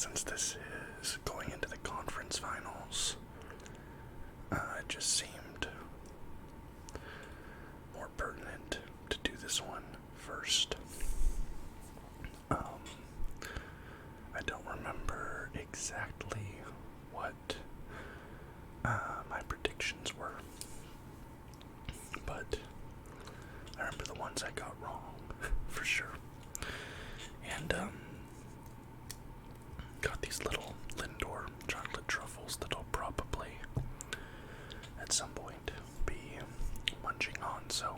since this is going into the conference finals, it just seemed more pertinent to do this one first. I don't remember exactly what my predictions were, but I remember the ones I got wrong, for sure. And, got these little Lindor chocolate truffles that I'll probably, at some point, be munching on, so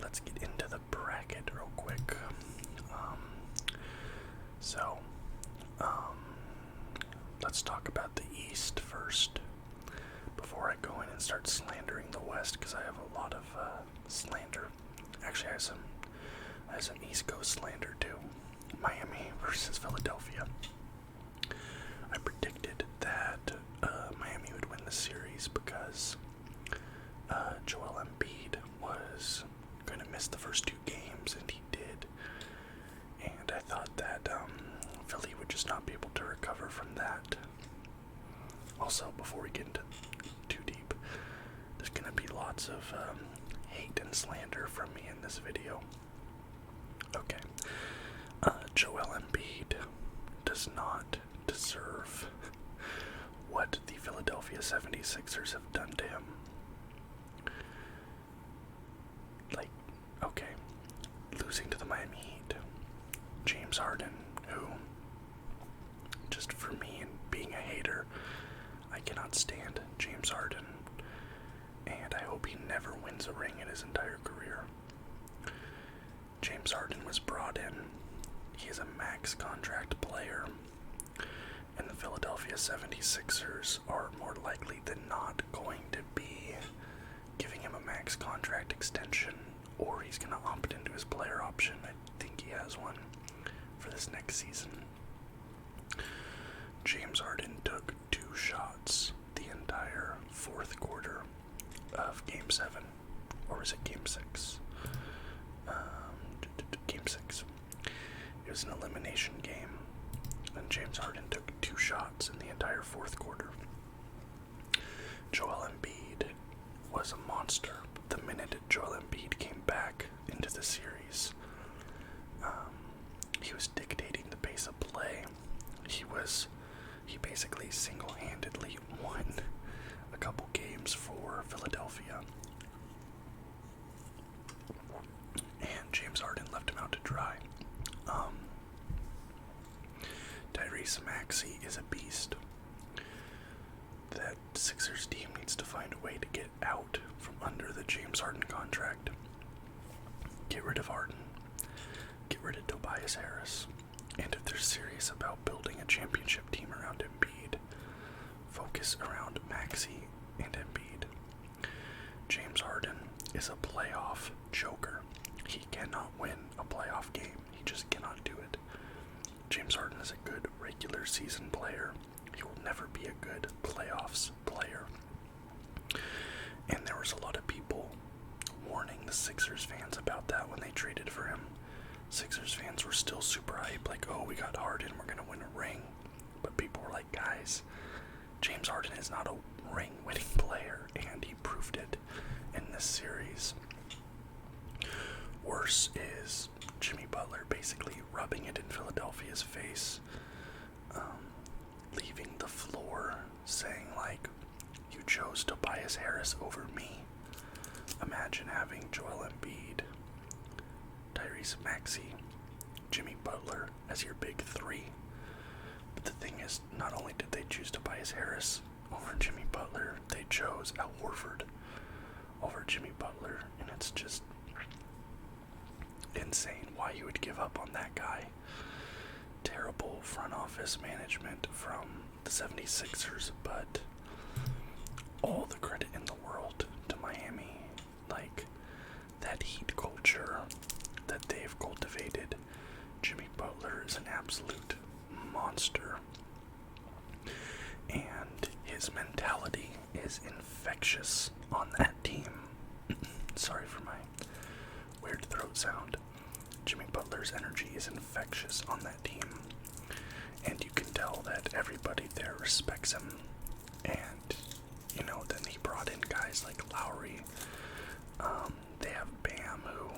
let's get into the bracket real quick. Let's talk about the East first, before I go in and start slandering the West, because I have a lot of slander. Actually, I have some East Coast slander too. Miami versus Philadelphia. I predicted that Miami would win the series because Joel Embiid was going to miss the first 2 games, and he did. And I thought that Philly would just not be able to recover from that. Also, before we get into too deep, there's going to be lots of hate and slander from me in this video. Okay. Joel Embiid does not deserve what the Philadelphia 76ers have done to him. Like, okay, losing to the Miami Heat. James Harden, who, just for me and being a hater, I cannot stand James Harden, and I hope he never wins a ring in his entire career. James Harden was brought in. He is a max contract player, and the Philadelphia 76ers are more likely than not going to be giving him a max contract extension, or he's going to opt into his player option. I think he has one for this next season. James Harden took 2 shots the entire 4th quarter of Game 7, or was it Game 6? Game 6. It was an elimination game, and James Harden took 2 shots in the entire 4th quarter. Joel Embiid was a monster. The minute Joel Embiid came back into the series, he was dictating the pace of play. He basically single-handedly won a couple games for Philadelphia. And James Harden left him out to dry. Tyrese Maxey is a beast. That Sixers team needs to find a way to get out from under the James Harden contract. Get rid of Harden. Get rid of Tobias Harris. And if they're serious about building a championship team around Embiid, focus around Maxey and Embiid. James Harden is a playoff choker. He cannot win a playoff game. He just cannot do it. James Harden is a good regular season player. He will never be a good playoffs player. And there was a lot of people warning the Sixers fans about that when they traded for him. Sixers fans were still super hyped, like, oh, we got Harden, we're going to win a ring. But people were like, guys, James Harden is not a ring-winning player, and he proved it in this series. Worse is Jimmy Butler basically rubbing it in Philadelphia's face, leaving the floor, saying, like, you chose Tobias Harris over me. Imagine having Joel Embiid, Tyrese Maxey, Jimmy Butler as your big 3. But the thing is, not only did they choose Tobias Harris over Jimmy Butler, they chose Al Horford over Jimmy Butler, and it's just insane why you would give up on that guy. Terrible front office management from the 76ers, but all the credit in the world to Miami. Like, that Heat culture that they've cultivated. Jimmy Butler is an absolute monster, and his mentality is infectious on that team. Sorry for my weird throat sound. Jimmy Butler's energy is infectious on that team, and you can tell that everybody there respects him. And, then he brought in guys like Lowry. They have Bam, who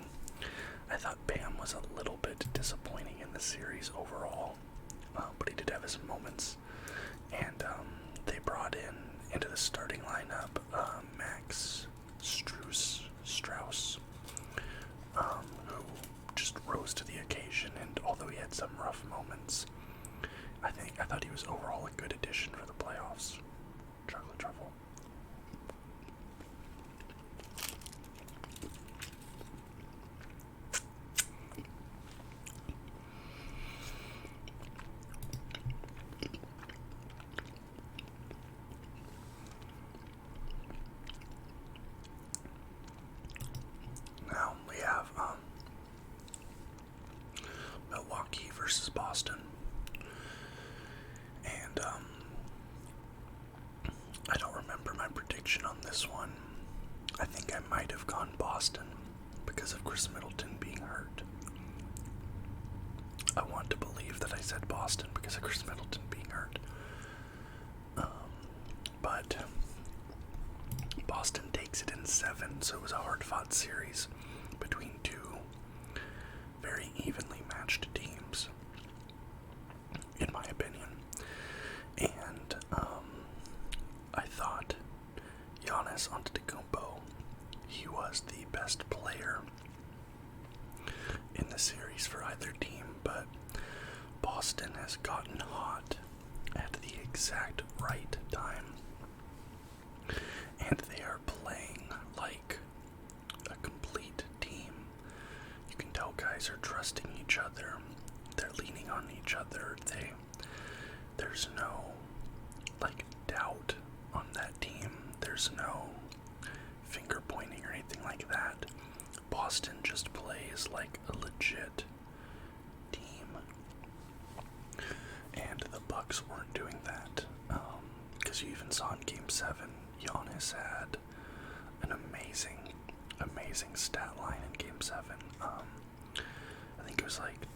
I thought Bam was a little bit disappointing in the series overall, but he did have his moments. And they brought into the starting lineup Max Strauss, who just rose to the occasion. And although he had some rough moments, I thought he was overall a good addition for the playoffs. Chocolate truffle. Now we have Milwaukee versus Boston. And I don't remember my prediction on this one. I think I might have gone Boston because of Chris Middleton being hurt. I want to believe that I said Boston because of Chris Middleton being hurt. But Boston takes it in 7, so it was a hard-fought series between two very evenly matched teams, in my opinion. And I thought Giannis Antetokounmpo, he was the best player in the series for either team, but Boston has gotten hot at the exact right time. And they are playing like a complete team. You can tell guys are trusting each other. They're leaning on each other. There's no doubt on that team. There's no finger pointing or anything like that. Boston just plays like a legit team. And the Bucks weren't doing that. Because you even saw in Game 7, Giannis had an amazing stat line in Game 7. I think it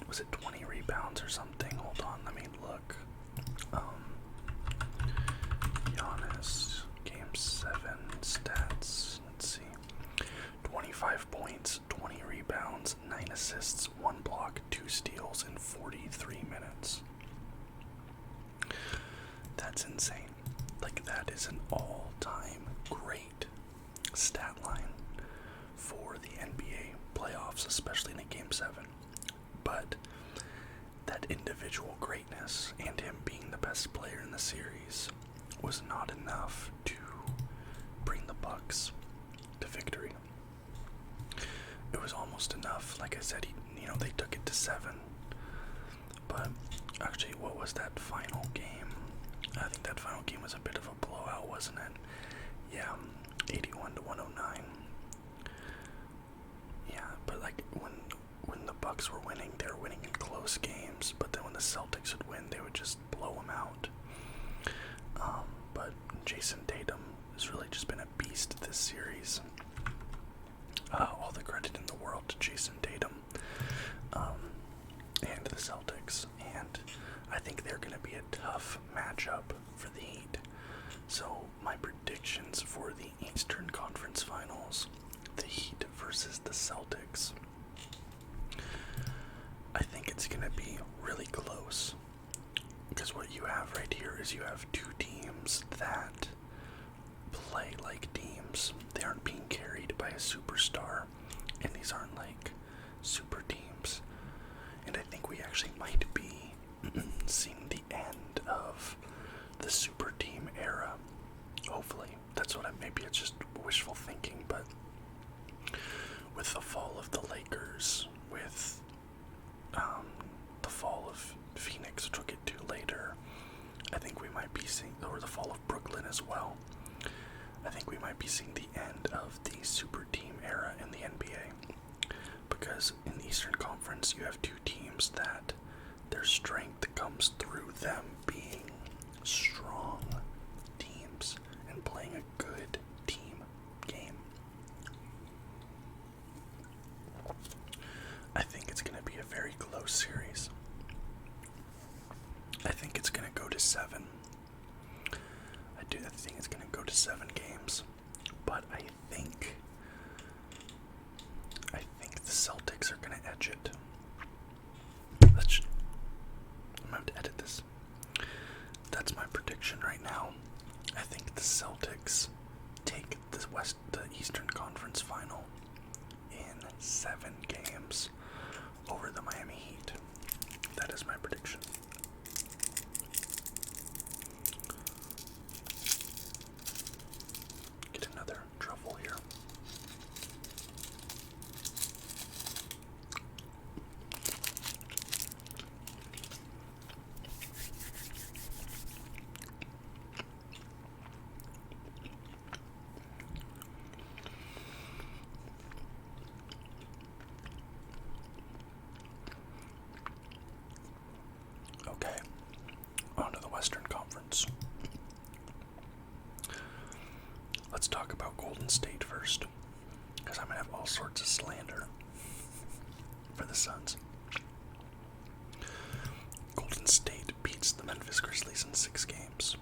was it 20 rebounds or something? Hold on, let me look. Giannis, Game 7 stats, let's see. 25 points, 20 rebounds, 9 assists, 1 block, 2 steals in 43 minutes. That's insane. That is an all-time great stat line for the NBA playoffs, especially in a Game 7. But that individual greatness and him being the best player in the series was not enough to bring the Bucks to victory. It was almost enough. Like I said, they took it to 7. But actually, what was that final game? I think that final game was a bit of a blowout, wasn't it? Yeah, 81-109. Yeah, but when the Bucks were winning, they were winning in close games. But then when the Celtics would win, they would just blow them out. But Jason Tatum has really just been a beast this series. All the credit in the world to Jason Tatum and the Celtics. And I think they're going to be a tough matchup for the Heat. So my predictions for the Eastern Conference Finals, the Heat versus the Celtics, I think it's going to be really close. Because what you have right here is you have two teams that play like teams. They aren't being carried by a superstar, and these aren't super teams. And I think we actually might be seeing the end of the super team era. Hopefully. Maybe it's just wishful thinking, but with the fall of the Lakers, with the fall of Phoenix, which we'll get to later, I think we might be seeing, or the fall of Brooklyn as well, I think we might be seeing the end of the super team era in the NBA. Because in the Eastern Conference, you have two teams that their strength comes through them being strong teams and playing a good team game. I think it's going to be a very close series. I think it's going to 7 games, but I think the Celtics are going to edge it. I'm going to have to edit this. That's my prediction right now. I think the Celtics take the Eastern Conference Final in 7 games over the Miami Heat. That is my prediction. Get another truffle here. Okay, on to the Western Conference. Let's talk about Golden State first, because I'm going to have all sorts of slander for the Suns. Golden State beats the Memphis Grizzlies in 6 games.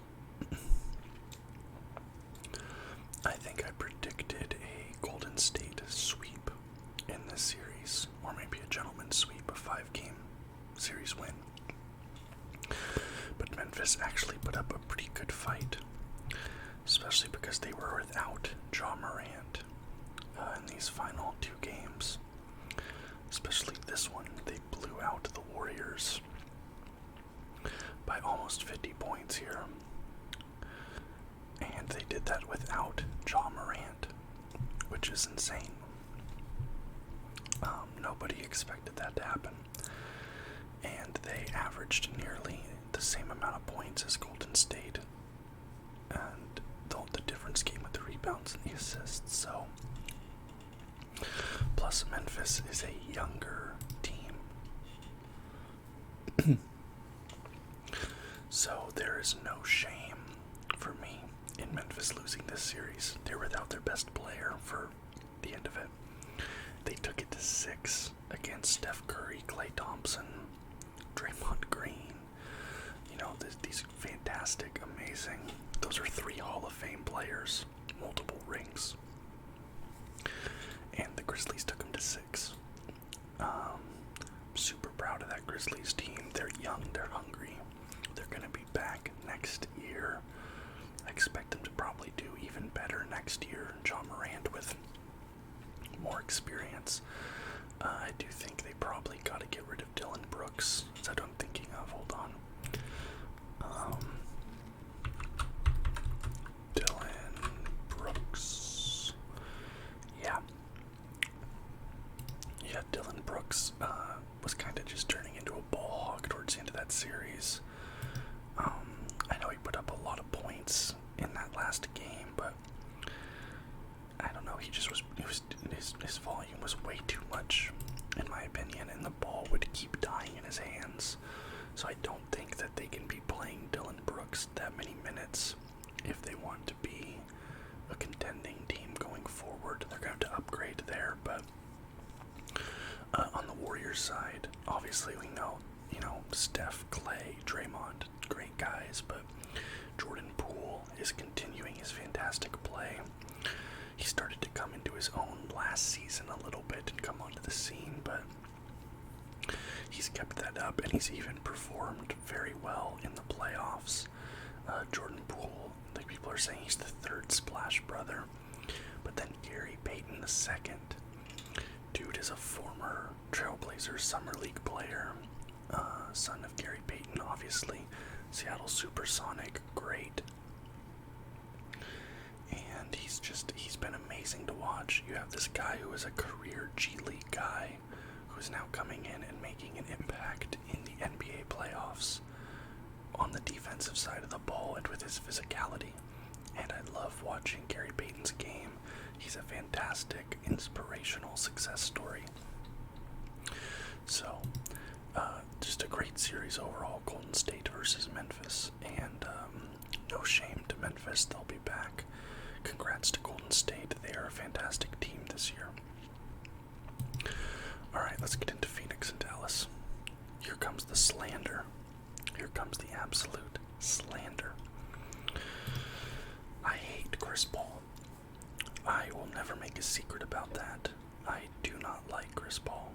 I think I predicted a Golden State sweep in this series, or maybe a gentleman's sweep, a 5-game series win. But Memphis actually put up a pretty good fight, especially because they were without Ja Morant in these final 2 games. Especially this one, they blew out the Warriors by almost 50 points here. And they did that without Ja Morant, which is insane. Nobody expected that to happen. And they averaged nearly the same amount of points as Golden State. And the difference came with the rebounds and the assists, so. Plus, Memphis is a younger team. So there is no shame for me in Memphis losing this series. They're without their best player for the end of it. They took it to 6 against Steph Curry, Klay Thompson, Draymond Green. You know, these fantastic, amazing. Those are 3 Hall of Fame players, multiple rings. And the Grizzlies took them to 6. Super proud of that Grizzlies team. They're young, they're hungry. They're going to be back next year. I expect them to probably do even better next year. Ja Morant with more experience. I do think they probably got to get rid of Dylan Brooks. Is that what I'm thinking of? Hold on. Dylan Brooks. Yeah. Yeah, Dylan Brooks was kind of just turning into a ball hog towards the end of that series. I know he put up a lot of points in that last game, but I don't know, his volume was way too much, in my opinion, and the ball would keep dying in his hands. So I don't think that they can be playing Dylan Brooks that many minutes if they want to be a contending team going forward. They're going to have to upgrade there, but on the Warriors side, obviously we know, Steph, Klay, Draymond, great guys, but Jordan Poole is continuing his fantastic play. He started to come into his own last season a little bit and come onto the scene, but he's kept that up, and he's even performed very well in the playoffs. Jordan Poole, like people are saying he's the 3rd Splash brother, but then Gary Payton II. Dude is a former Trailblazers Summer League player, son of Gary Payton, obviously. Seattle Supersonic, great. And he's been amazing to watch. You have this guy who is a career G League guy who's now coming in and making an impact in the NBA playoffs on the defensive side of the ball and with his physicality. And I love watching Gary Payton's game. He's a fantastic, inspirational success story. So, just a great series overall, Golden State versus Memphis. And no shame to Memphis, they'll be back. Congrats to Golden State, they are a fantastic team this year. Alright, let's get into Phoenix and Dallas. Here comes the slander. Here comes the absolute slander. I hate Chris Paul. I will never make a secret about that. I do not like Chris Paul.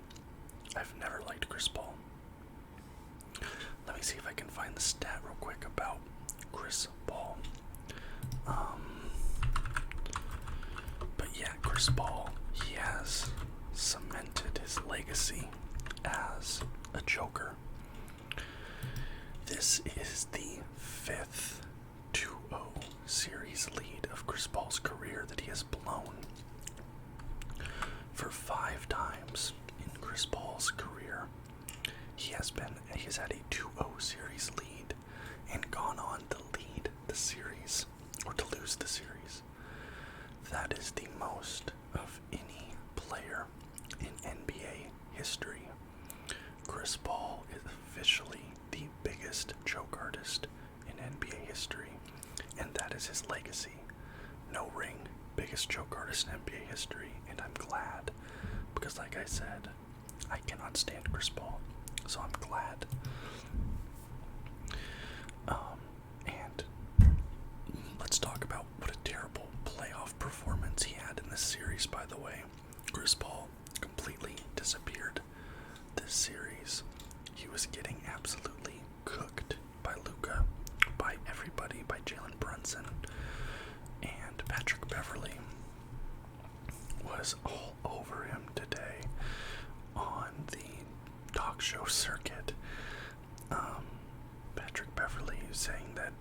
I've never liked Chris Paul. Let me see if I can find the stat real quick about Chris Paul. But yeah, Chris Paul, he has cemented his legacy as a joker. This is the 5th 2-0 series lead of Chris Paul's career that he has blown. For 5 times in Chris Paul's career, he has had a 2-0 series lead and gone on to lead the series, or to lose the series. That is the most of any player in NBA history. Chris Paul is officially the biggest choke artist in NBA history, and that is his legacy. No ring, biggest choke artist in NBA history, and I'm glad, because like I said, I cannot stand Chris Paul, so I'm glad. And let's talk about what a terrible playoff performance he had in this series, by the way. Chris Paul completely disappeared this series. He was getting absolutely cooked by Luka, by everybody, by Jalen Brunson, and Patrick Beverley was all over him today on the talk show circuit. Patrick Beverley saying that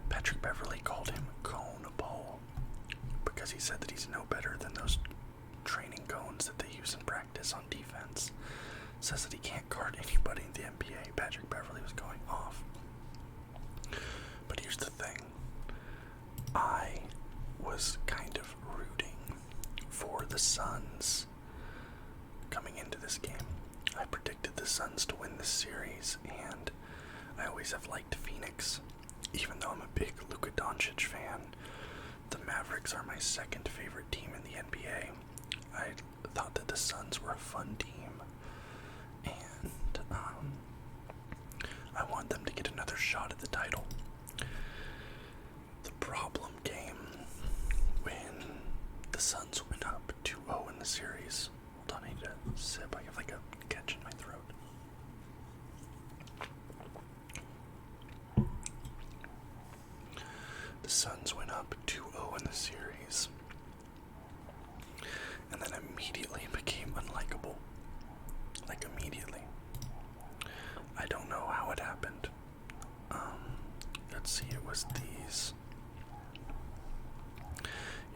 Patrick Beverley called him Cone Ball because he said that he's no better than those training cones that they use in practice on defense. Says that he can't guard anybody in the NBA. Patrick Beverley was going off. But here's the thing. I was kind of rooting for the Suns coming into this game. I predicted the Suns to win this series, and I always have liked Phoenix. Even though I'm a big Luka Doncic fan, the Mavericks are my second favorite team in the NBA. I thought that the Suns were a fun team, and I want them to get another shot at the title. The problem came when the Suns went up 2-0 in the series. Hold on, I need to sip. I have like a catch in my throat. The Suns went up 2-0 in the series, and then immediately became unlikable. Like immediately. I don't know how it happened. Let's see, it was these.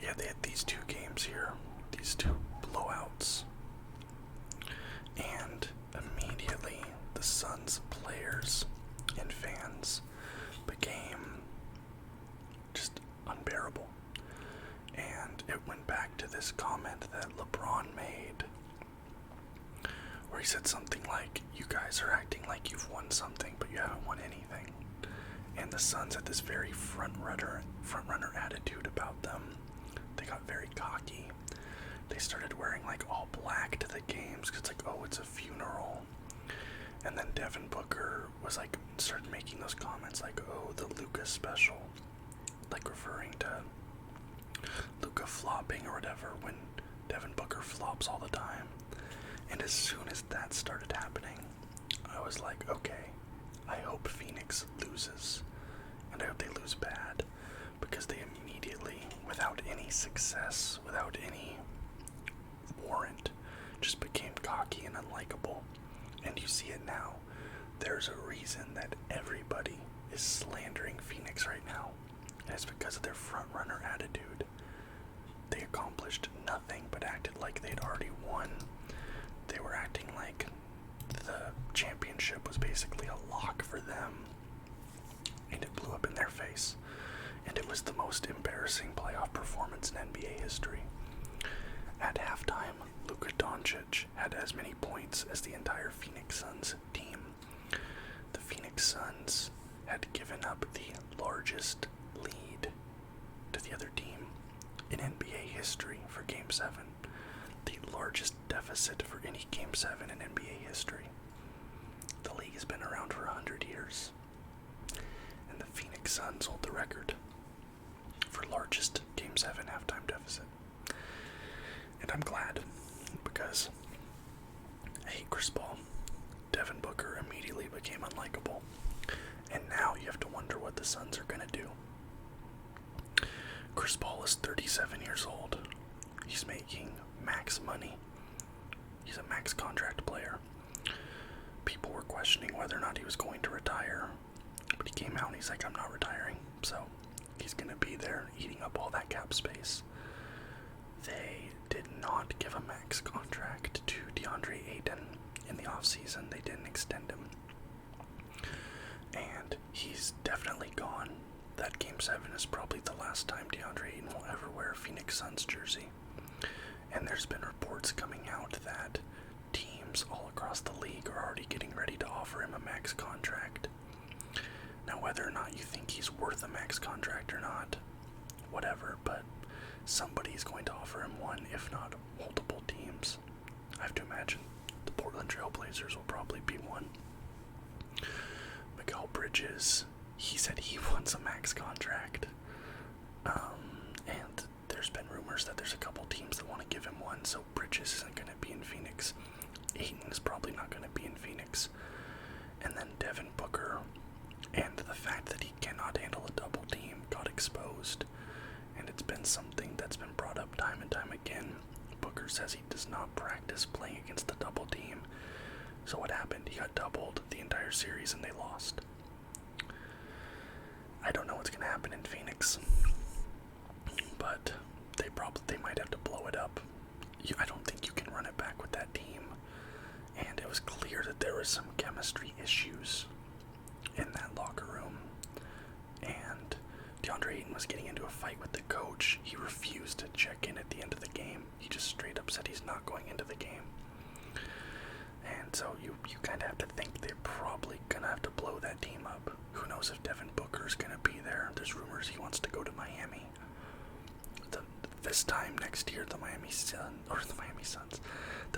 Yeah, they had these 2 games here, these 2 blowouts. And immediately the Suns players and fans became just unbearable. And it went back to this comment that LeBron made, where he said something like, you guys are acting like you've won something, but you haven't won anything. And the Suns had this very front runner attitude about them. They got very cocky. They started wearing like all black to the games, because it's like, oh, it's a funeral. And then Devin Booker was like, started making those comments like, oh, the Luka special, like referring to Luka flopping or whatever, when Devin Booker flops all the time. And as soon as that started happening, I was like, okay, I hope Phoenix loses, and I hope they lose bad, because they immediately, without any success, without any warrant, just became cocky and unlikable. And you see it now. There's a reason that everybody is slandering Phoenix right now, and it's because of their front-runner attitude. They accomplished nothing but acted like they'd already won. They were acting like the championship was basically a lock for them, and it blew up in their face. And it was the most embarrassing playoff performance in NBA history. At halftime, Luka Doncic had as many points as the entire Phoenix Suns team. The Phoenix Suns had given up the largest lead to the other team in NBA history for Game 7. The largest deficit for any Game 7 in NBA history. The league has been around for 100 years. And the Phoenix Suns hold the record for ever largest Game 7 halftime deficit. And I'm glad, because I hate Chris Paul. Devin Booker immediately became unlikable. And now you have to wonder what the Suns are going to do. Chris Paul is 37 years old. He's making max money. He's a max contract player. People were questioning whether or not he was going to retire. But he came out and he's like, I'm not retiring. So he's going to be there eating up all that cap space. They did not give a max contract to DeAndre Ayton in the offseason. They didn't extend him. And he's definitely gone. That Game 7 is probably the last time DeAndre Ayton will ever wear a Phoenix Suns jersey. And there's been reports coming out that teams all across the league are already getting ready to offer him a max contract. Now, whether or not you think he's worth a max contract or not, whatever, but somebody's going to offer him one, if not multiple teams. I have to imagine the Portland Trail Blazers will probably be one. Mikal Bridges, he said he wants a max contract. And there's been rumors that there's a couple teams that want to give him one, so Bridges isn't going to be in Phoenix. Ayton is probably not going to be in Phoenix. And then Devin Booker, and the fact that he cannot handle a double team, got exposed. And it's been something that's been brought up time and time again. Booker says he does not practice playing against the double team. So what happened? He got doubled the entire series and they lost. I don't know what's going to happen in Phoenix, but they might have to blow it up. I don't think you can run it back with that team. And it was clear that there was some chemistry issues in that locker room. And DeAndre Ayton was getting into a fight with the coach. He refused to check in at the end of the game. He just straight up said he's not going into the game. And so you kind of have to think they're probably going to have to blow that team up. Who knows if Devin Booker's going to be there. There's rumors he wants to go to Miami. This time next year, the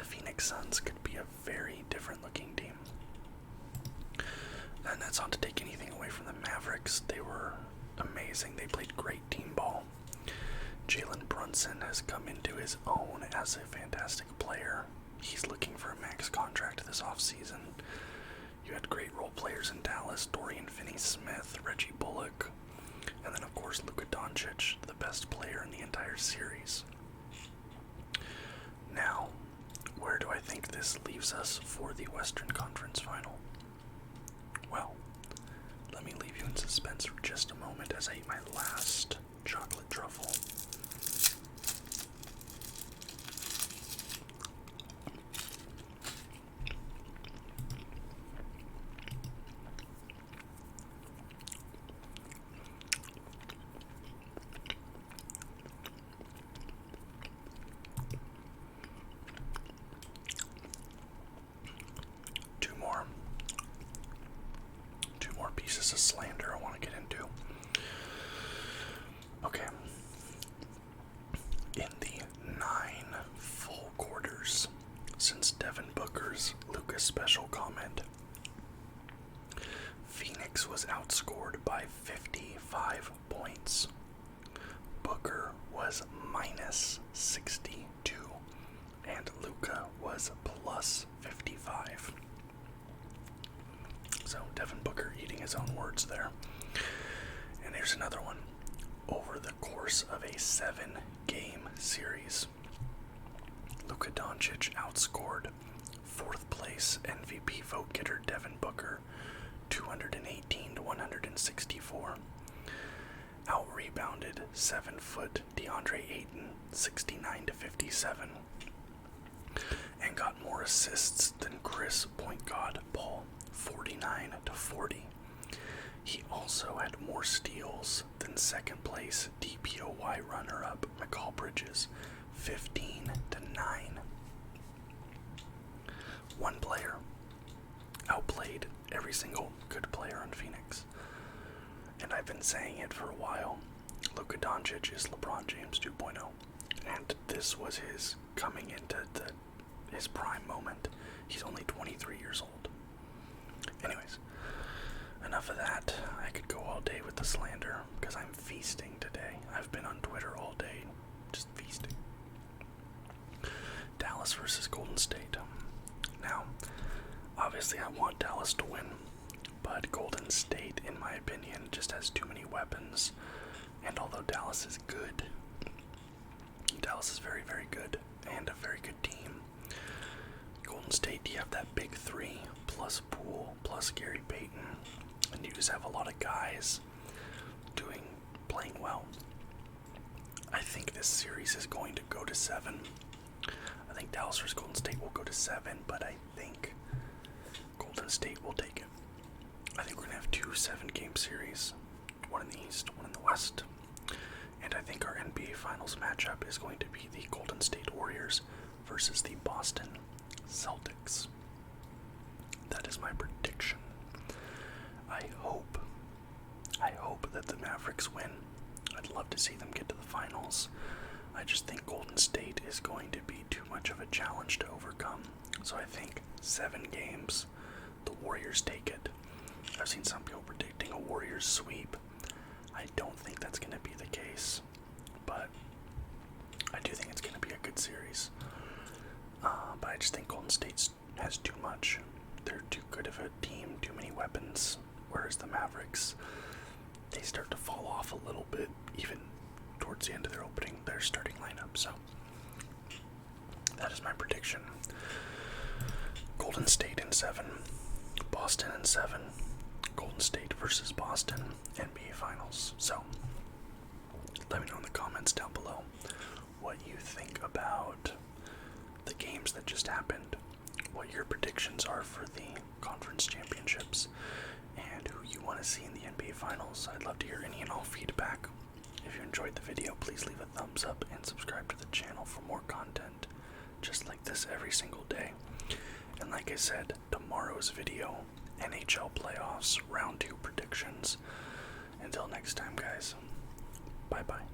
Phoenix Suns could be a very different looking team. And that's not to take anything away from the Mavericks. They were amazing. They played great team ball. Jalen Brunson has come into his own as a fantastic player. He's looking for a max contract this offseason. You had great role players in Dallas, Dorian Finney-Smith, Reggie Bullock, and then of course Luka Doncic, the best player in the entire series. Now, where do I think this leaves us for the Western Conference Final? Well, let me leave you in suspense for just a moment as I eat my last chocolate truffle. Two more pieces of slander I want to get into. Okay. In the 9 full quarters since Devin Booker's Lucas special comment, Phoenix was outscored by 55 points. Booker was minus 62, and Luka was plus 55. So Devin Booker eating his own words there. And here's another one. Over the course of a 7-game series, Luka Doncic outscored 4th place MVP vote getter Devin Booker 218 to 164. Out-rebounded 7-foot DeAndre Ayton 69 to 57. And got more assists than Chris Point Guard Paul 49 to 40. He also had more steals than second place DPOY runner-up Mikal Bridges 15 to 9. One player outplayed every single good player on Phoenix. And I've been saying it for a while. Luka Doncic is LeBron James 2.0. And this was his coming into his prime moment. He's only 23 years old. Anyways, enough of that. I could go all day with to slander because I'm feasting today. I've been on Twitter all day, just feasting. Dallas versus Golden State. Now, obviously I want Dallas to win, but Golden State, in my opinion, just has too many weapons. And although Dallas is good, Dallas is very, very good and a very good team. Golden State, you have that big three plus Poole plus Gary Payton, and you just have a lot of guys playing well. I think this series is going to go to 7. I think Dallas versus Golden State will go to 7, but I think Golden State will take it. I think we're going to have 2 7-game series, one in the East, one in the West. And I think our NBA Finals matchup is going to be the Golden State Warriors versus the Boston Celtics. That is my prediction. I hope that the Mavericks win. I'd love to see them get to the finals. I just think Golden State is going to be too much of a challenge to overcome. So I think 7 games, the Warriors take it. I've seen some people predicting a Warriors sweep. I don't think that's going to be the case, but I do think it's going to be a good series. But I just think Golden State has too much. They're too good of a team, too many weapons, whereas the Mavericks, they start to fall off a little bit, even towards the end of their starting lineup. So that is my prediction. Golden State in 7, Boston in 7, Golden State versus Boston, NBA Finals. So let me know in the comments down below what you think about the games that just happened, what your predictions are for the conference championships, and who you want to see in the NBA Finals. I'd love to hear any and all feedback. If you enjoyed the video, please leave a thumbs up and subscribe to the channel for more content just like this every single day. And like I said, tomorrow's video, NHL playoffs, round 2 predictions. Until next time, guys, bye-bye.